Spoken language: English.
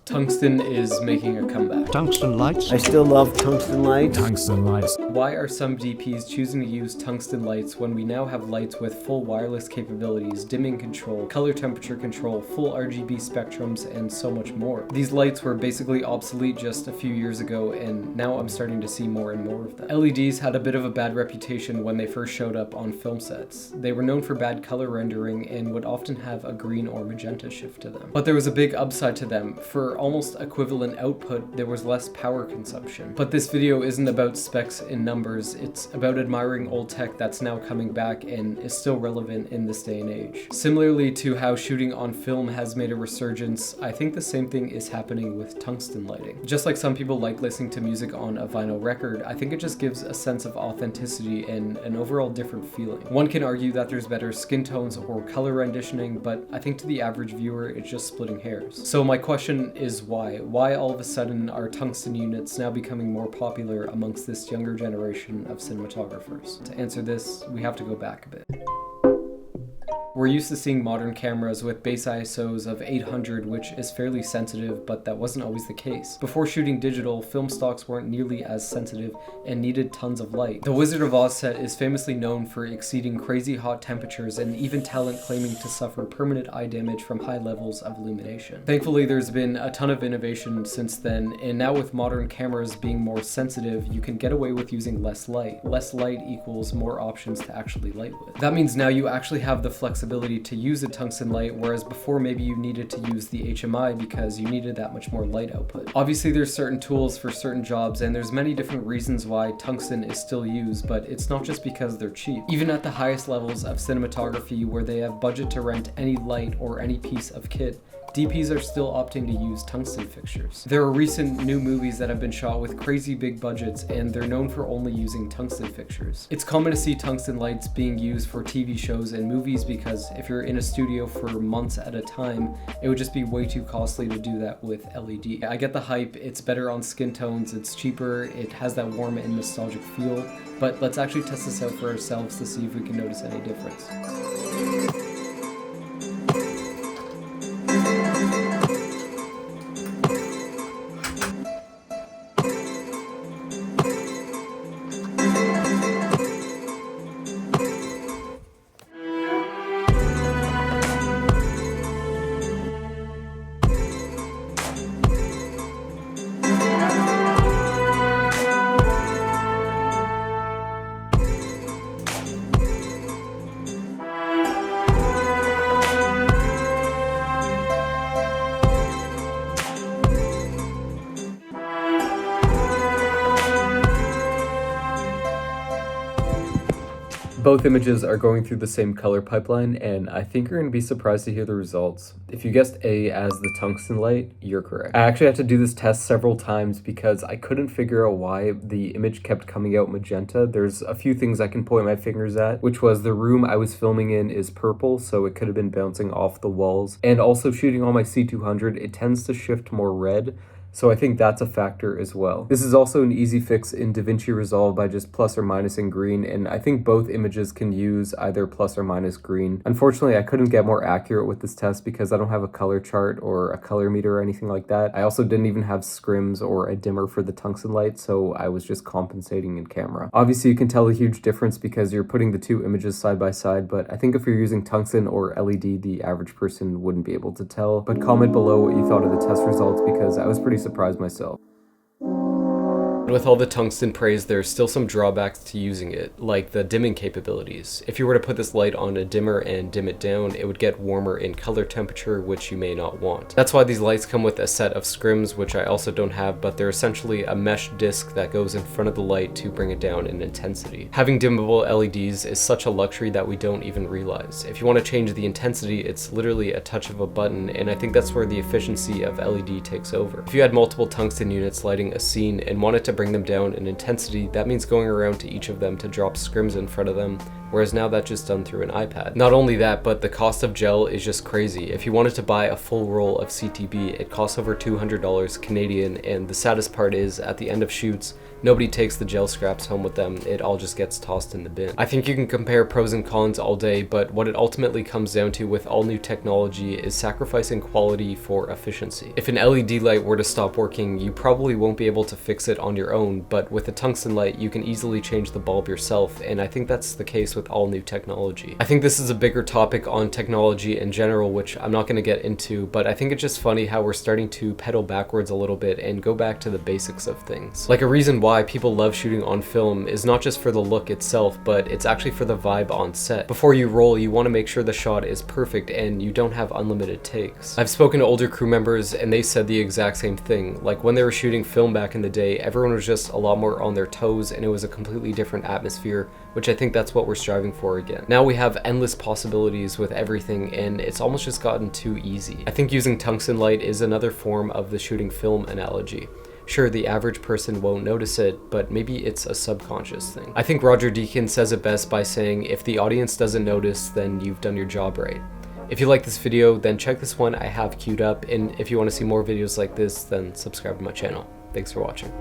Tungsten is making a comeback. Tungsten lights. I still love tungsten lights. Tungsten lights. Why are some DPs choosing to use tungsten lights when we now have lights with full wireless capabilities, dimming control, color temperature control, full RGB spectrums, and so much more? These lights were basically obsolete just a few years ago, and now I'm starting to see more and more of them. LEDs had a bit of a bad reputation when they first showed up on film sets. They were known for bad color rendering and would often have a green or magenta shift to them. But there was a big upside to them. For almost equivalent output, there was less power consumption. But this video isn't about specs in numbers, it's about admiring old tech that's now coming back and is still relevant in this day and age. Similarly to how shooting on film has made a resurgence, I think the same thing is happening with tungsten lighting. Just like some people like listening to music on a vinyl record, I think it just gives a sense of authenticity and an overall different feeling. One can argue that there's better skin tones or color renditioning, but I think to the average viewer, it's just splitting hairs. So my question is why? Why all of a sudden are tungsten units now becoming more popular amongst this younger generation of cinematographers? To answer this, we have to go back a bit. We're used to seeing modern cameras with base ISOs of 800, which is fairly sensitive, but that wasn't always the case. Before shooting digital, film stocks weren't nearly as sensitive and needed tons of light. The Wizard of Oz set is famously known for exceeding crazy hot temperatures and even talent claiming to suffer permanent eye damage from high levels of illumination. Thankfully, there's been a ton of innovation since then, and now with modern cameras being more sensitive, you can get away with using less light. Less light equals more options to actually light with. That means now you actually have the flexibility to use a tungsten light, whereas before maybe you needed to use the HMI because you needed that much more light output. Obviously there's certain tools for certain jobs and there's many different reasons why tungsten is still used, but it's not just because they're cheap. Even at the highest levels of cinematography where they have budget to rent any light or any piece of kit, DPs are still opting to use tungsten fixtures. There are recent new movies that have been shot with crazy big budgets and they're known for only using tungsten fixtures. It's common to see tungsten lights being used for TV shows and movies because if you're in a studio for months at a time, it would just be way too costly to do that with LED. I get the hype, it's better on skin tones, it's cheaper, it has that warm and nostalgic feel, but let's actually test this out for ourselves to see if we can notice any difference. Both images are going through the same color pipeline, and I think you're going to be surprised to hear the results. If you guessed A as the tungsten light, you're correct. I actually had to do this test several times because I couldn't figure out why the image kept coming out magenta. There's a few things I can point my fingers at, which was the room I was filming in is purple, so it could have been bouncing off the walls. And also shooting on my C200, it tends to shift more red. So I think that's a factor as well. This is also an easy fix in DaVinci Resolve by just plus or minus in green, and I think both images can use either plus or minus green. Unfortunately, I couldn't get more accurate with this test because I don't have a color chart or a color meter or anything like that. I also didn't even have scrims or a dimmer for the tungsten light, so I was just compensating in camera. Obviously, you can tell a huge difference because you're putting the two images side by side, but I think if you're using tungsten or LED, the average person wouldn't be able to tell. But comment below what you thought of the test results because I was pretty surprised myself. With all the tungsten praise, there's still some drawbacks to using it, like the dimming capabilities. If you were to put this light on a dimmer and dim it down, it would get warmer in color temperature, which you may not want. That's why these lights come with a set of scrims, which I also don't have, but they're essentially a mesh disc that goes in front of the light to bring it down in intensity. Having dimmable LEDs is such a luxury that we don't even realize. If you want to change the intensity, it's literally a touch of a button, and I think that's where the efficiency of LED takes over. If you had multiple tungsten units lighting a scene and wanted to bring them down in intensity, that means going around to each of them to drop scrims in front of them, whereas now that's just done through an iPad. Not only that, but the cost of gel is just crazy. If you wanted to buy a full roll of CTB, it costs over $200 Canadian, and the saddest part is, at the end of shoots, nobody takes the gel scraps home with them, it all just gets tossed in the bin. I think you can compare pros and cons all day, but what it ultimately comes down to with all new technology is sacrificing quality for efficiency. If an LED light were to stop working, you probably won't be able to fix it on your own, but with a tungsten light, you can easily change the bulb yourself, and I think that's the case with all new technology. I think this is a bigger topic on technology in general, which I'm not going to get into, but I think it's just funny how we're starting to pedal backwards a little bit and go back to the basics of things. Like, a reason why people love shooting on film is not just for the look itself, but it's actually for the vibe on set. Before you roll, you want to make sure the shot is perfect and you don't have unlimited takes. I've spoken to older crew members and they said the exact same thing. Like, when they were shooting film back in the day, everyone was just a lot more on their toes and it was a completely different atmosphere, which I think that's what we're striving for again. Now we have endless possibilities with everything and it's almost just gotten too easy. I think using tungsten light is another form of the shooting film analogy. Sure, the average person won't notice it, but maybe it's a subconscious thing. I think Roger Deakins says it best by saying, if the audience doesn't notice, then you've done your job right. If you like this video, then check this one I have queued up, and if you want to see more videos like this, then subscribe to my channel. Thanks for watching.